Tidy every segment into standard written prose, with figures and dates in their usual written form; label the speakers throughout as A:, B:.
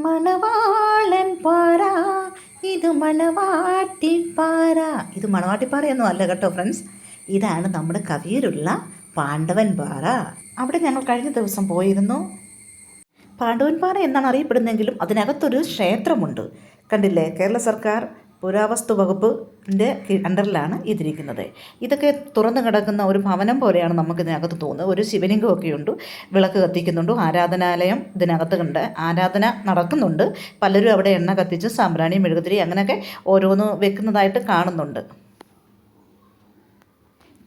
A: മണവാളൻ പാറ, ഇത് മണവാട്ടിപ്പാറ. ഇത് മണവാട്ടിപ്പാറയൊന്നും അല്ല കേട്ടോ ഫ്രണ്ട്സ്, ഇതാണ് നമ്മുടെ കവിയൂരുള്ള പാണ്ഡവൻ പാറ. അവിടെ ഞങ്ങൾ കഴിഞ്ഞ ദിവസം പോയിരുന്നു. പാണ്ഡവൻ പാറ എന്നാണ് അറിയപ്പെടുന്നതെങ്കിലും അതിനകത്തൊരു ക്ഷേത്രമുണ്ട്. കണ്ടില്ലേ, കേരള സർക്കാർ പുരാവസ്തു വകുപ്പിൻ്റെ അണ്ടറിലാണ് ഇതിരിക്കുന്നത്. ഇതൊക്കെ തുറന്നു കിടക്കുന്ന ഒരു ഭവനം പോലെയാണ് നമുക്കിതിനകത്ത് തോന്നുന്നത്. ഒരു ശിവലിംഗമൊക്കെ ഉണ്ട്, വിളക്ക് കത്തിക്കുന്നുണ്ട്, ആരാധനാലയം ഇതിനകത്ത് കണ്ട് ആരാധന നടക്കുന്നുണ്ട്. പലരും അവിടെ എണ്ണ കത്തിച്ച് സാമ്പ്രാണി, മെഴുകുതിരി അങ്ങനെയൊക്കെ ഓരോന്ന് വെക്കുന്നതായിട്ട് കാണുന്നുണ്ട്.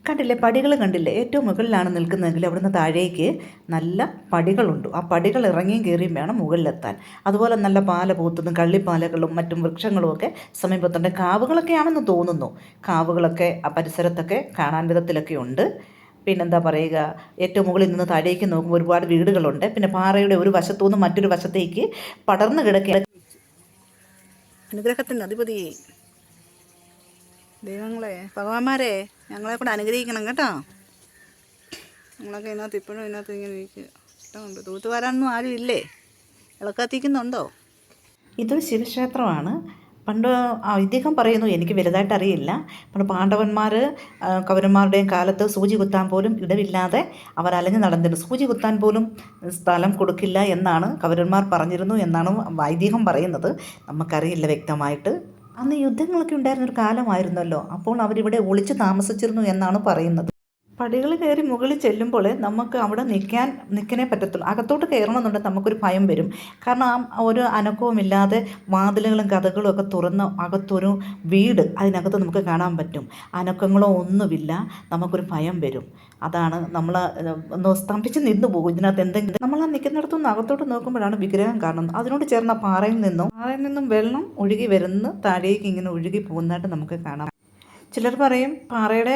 A: കണ്ടില്ലേ, പടികൾ കണ്ടില്ലേ, ഏറ്റവും മുകളിലാണ് നിൽക്കുന്നതെങ്കിൽ അവിടുന്ന് താഴേക്ക് നല്ല പടികളുണ്ട്. ആ പടികൾ ഇറങ്ങിയും കയറിയും വേണം മുകളിലെത്താൻ. അതുപോലെ നല്ല പാല പൂത്തതും കള്ളിപ്പാലകളും മറ്റും വൃക്ഷങ്ങളും ഒക്കെ സമീപത്തുണ്ട്. കാവുകളൊക്കെയാണെന്ന് തോന്നുന്നു. കാവുകളൊക്കെ ആ പരിസരത്തൊക്കെ കാണാൻ വിധത്തിലൊക്കെ ഉണ്ട്. പിന്നെന്താ പറയുക, ഏറ്റവും മുകളിൽ നിന്ന് താഴേക്ക് നോക്കുമ്പോൾ ഒരുപാട് വീടുകളുണ്ട്. പിന്നെ പാറയുടെ ഒരു വശത്തുനിന്ന് മറ്റൊരു വശത്തേക്ക് പടർന്നു കിടക്കുക. അനുഗ്രഹത്തിന് അധിപതി ദൈവങ്ങളെ, ഭഗവാന്മാരെ, ഞങ്ങളെ കൂടെ അനുഗ്രഹിക്കണം കേട്ടോ. ഞങ്ങളൊക്കെ ഇതിനകത്ത് ഇപ്പോഴും ഇതിനകത്ത് ഇങ്ങനെ ഇരിക്കുക. ഇഷ്ടമുണ്ട്. തൂത്തുവാരാനൊന്നും ആരും ഇല്ലേ? വിളക്കത്തിക്കുന്നുണ്ടോ? ഇതൊരു ശിവക്ഷേത്രമാണ്. പണ്ട് ഐതിഹ്യം പറയുന്നു, എനിക്ക് വലുതായിട്ട് അറിയില്ല. പണ്ട് പാണ്ഡവന്മാർ കൗരവന്മാരുടെയും കാലത്ത് സൂചി കുത്താൻ പോലും ഇടവില്ലാതെ അവർ അലഞ്ഞു നടന്നിരുന്നു. സൂചി കുത്താൻ പോലും സ്ഥലം കൊടുക്കില്ല എന്നാണ് കൗരവന്മാർ പറഞ്ഞിരുന്നു എന്നാണ് ഐതിഹ്യം പറയുന്നത്. നമുക്കറിയില്ല വ്യക്തമായിട്ട്. അന്ന് യുദ്ധങ്ങളൊക്കെ ഉണ്ടായിരുന്നൊരു കാലമായിരുന്നല്ലോ. അപ്പോൾ അവരിവിടെ ഒളിച്ച് താമസിച്ചിരുന്നു എന്നാണ് പറയുന്നത്. പടികൾ കയറി മുകളിൽ ചെല്ലുമ്പോൾ നമുക്ക് അവിടെ നിൽക്കാനേ പറ്റത്തുള്ളൂ. അകത്തോട്ട് കയറണമെന്നുണ്ടെങ്കിൽ നമുക്കൊരു ഭയം വരും. കാരണം ഒരു അനക്കവുമില്ലാതെ വാതിലുകളും കഥകളും ഒക്കെ തുറന്ന് അകത്തൊരു വീട് അതിനകത്ത് നമുക്ക് കാണാൻ പറ്റും. അനക്കങ്ങളോ ഒന്നുമില്ല, നമുക്കൊരു ഭയം വരും. അതാണ് നമ്മൾ ഒന്ന് സ്തംഭിച്ച് നിന്ന് പോകും. ഇതിനകത്ത് എന്തെങ്കിലും നമ്മൾ ആ നിൽക്കുന്നിടത്തുനിന്ന് അകത്തോട്ട് നോക്കുമ്പോഴാണ് വിഗ്രഹം കാണുന്നത്. അതിനോട് ചേർന്ന പാറയിൽ നിന്നും വെള്ളം ഒഴുകി വരുന്ന താഴേക്ക് ഇങ്ങനെ ഒഴുകി പോകുന്നതായിട്ട് നമുക്ക് കാണാം. ചിലർ പറയും പാറയുടെ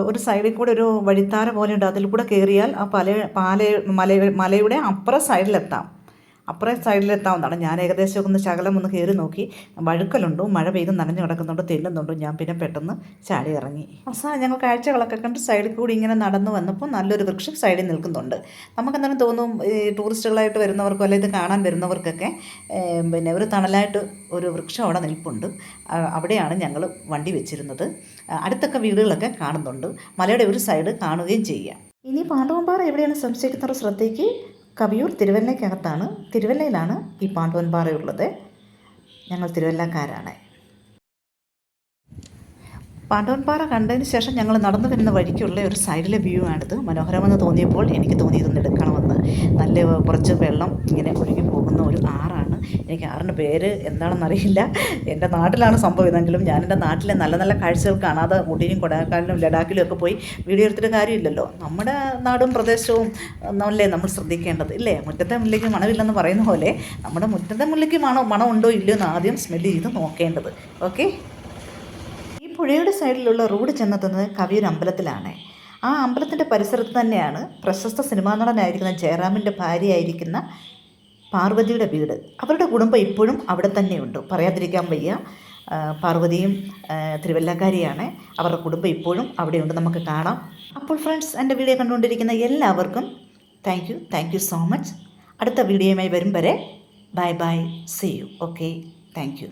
A: ഒരു സൈഡിൽ കൂടെ ഒരു വഴിത്താര പോലെയുണ്ട്, അതിൽ കൂടെ കയറിയാൽ ആ മലയുടെ അപ്പുറ സൈഡിലെത്താവുന്നതാണ്. ഞാൻ ഏകദേശം ഒന്ന് ശകലം ഒന്ന് കയറി നോക്കി. വഴുക്കലുണ്ട്, മഴ പെയ്ത് നനഞ്ഞു കിടക്കുന്നുണ്ട്, തെല്ലുന്നുണ്ട്. ഞാൻ പിന്നെ പെട്ടെന്ന് ചാടി ഇറങ്ങി. അവസാനം ഞങ്ങൾ കാഴ്ചകളൊക്കെ കണ്ട് സൈഡിൽ കൂടി ഇങ്ങനെ നടന്നു വന്നപ്പോൾ നല്ലൊരു വൃക്ഷം സൈഡിൽ നിൽക്കുന്നുണ്ട്. നമുക്കെന്തായാലും തോന്നും ഈ ടൂറിസ്റ്റുകളായിട്ട് വരുന്നവർക്കോ അല്ലെങ്കിൽ ഇത് കാണാൻ വരുന്നവർക്കൊക്കെ പിന്നെ ഒരു തണലായിട്ട് ഒരു വൃക്ഷം അവിടെ നിൽപ്പുണ്ട്. അവിടെയാണ് ഞങ്ങൾ വണ്ടി വെച്ചിരുന്നത്. അടുത്തൊക്കെ വീടുകളൊക്കെ കാണുന്നുണ്ട്. മലയുടെ ഒരു സൈഡ് കാണുകയും ചെയ്യാം. ഇനി പാണ്ഡവൻപാറ എവിടെയാണ് സംശയിക്കുന്നവർ ശ്രദ്ധയ്ക്ക്, കവിയൂർ തിരുവല്ലയ്ക്കകത്താണ്. തിരുവല്ലയിലാണ് ഈ പാണ്ഡവൻ പാറയുള്ളത്. ഞങ്ങൾ തിരുവല്ലക്കാരാണ്. പാണ്ഡവൻ പാറ കണ്ടതിന് ശേഷം ഞങ്ങൾ നടന്നു വരുന്ന വഴിക്കുള്ള ഒരു സൈഡിലെ വ്യൂ ആണിത്. മനോഹരമെന്ന് തോന്നിയപ്പോൾ എനിക്ക് തോന്നി ഇതൊന്ന് എടുക്കണമെന്ന്. നല്ല കുറച്ച് വെള്ളം ഇങ്ങനെ ഒഴുകി പോകുന്ന ഒരു ആറാണ്. എനിക്ക് ആറിൻ്റെ പേര് എന്താണെന്നറിയില്ല. എൻ്റെ നാട്ടിലാണ് സംഭവം. ഇതെങ്കിലും ഞാൻ എൻ്റെ നാട്ടിലെ നല്ല നല്ല കാഴ്ചകൾ കാണാതെ ഊട്ടിയിലും കൊടൈക്കനാലിലും ലഡാക്കിലും ഒക്കെ പോയി വീഡിയോ എടുത്തിട്ട് കാര്യമില്ലല്ലോ. നമ്മുടെ നാടും പ്രദേശവും അല്ലേ നമ്മൾ ശ്രദ്ധിക്കേണ്ടത്, ഇല്ലേ? മുറ്റത്തെ മുല്ലയ്ക്ക് മണമില്ലെന്ന് പറയുന്ന പോലെ നമ്മുടെ മുറ്റത്തെ മുല്ലയ്ക്ക് മണം ഉണ്ടോ ഇല്ലയോ എന്ന് ആദ്യം സ്മെല്ല് ചെയ്ത് നോക്കേണ്ടത്. ഓക്കെ. പുഴയുടെ സൈഡിലുള്ള റോഡ് ചെന്നെത്തുന്നത് കവിയൂർ അമ്പലത്തിലാണ്. ആ അമ്പലത്തിൻ്റെ പരിസരത്ത് തന്നെയാണ് പ്രശസ്ത സിനിമാ നടനായിരിക്കുന്ന ജയറാമിൻ്റെ ഭാര്യയായിരിക്കുന്ന പാർവതിയുടെ വീട്. അവരുടെ കുടുംബം ഇപ്പോഴും അവിടെ തന്നെയുണ്ട്, പറയാതിരിക്കാൻ വയ്യ. പാർവതിയും തിരുവല്ലക്കാരിയാണ്. അവരുടെ കുടുംബം ഇപ്പോഴും അവിടെയുണ്ട്, നമുക്ക് കാണാം. അപ്പോൾ ഫ്രണ്ട്സ്, എൻ്റെ വീഡിയോ കണ്ടുകൊണ്ടിരിക്കുന്ന എല്ലാവർക്കും താങ്ക് യു സോ മച്ച്. അടുത്ത വീഡിയോയുമായി വരും വരെ bye bye, see you. Okay, thank U.